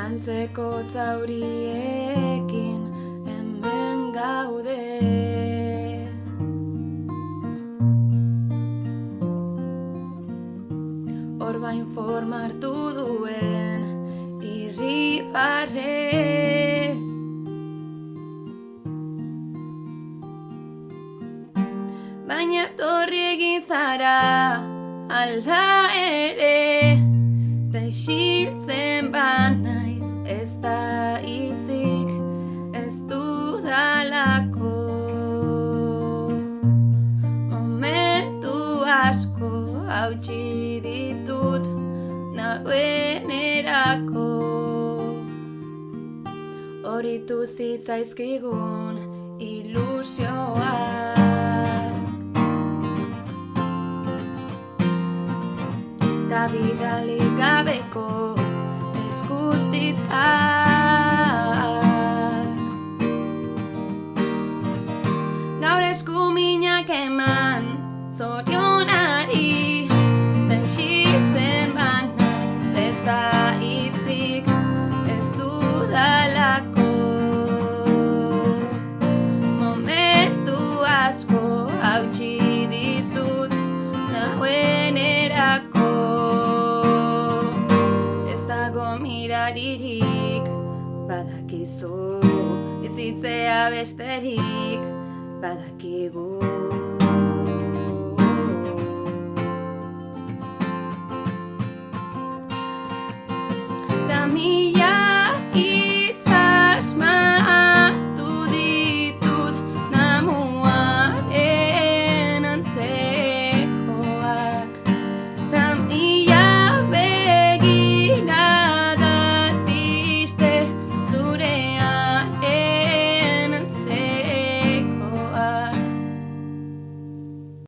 Antzeko zauriekin hemen gaude. Orbain formartu duen irribarrez. Baina torri egin zara ala ere, da isiltzen banaiz ez da hitzik ez dudalako. Momentu asko hautsi ditut nagoenerako. Horitu zitzaizkigun ilusioak. Da bidalik gabeko eskutitzak. Gaur eskuminak eman zorionari, da isiltzen banaiz ez da hitzik ez dudalako. Momentu asko hautsi ditut nagoenerako. Ez dago miraririk, badakizu bizitzea besterik badakigu. Da mila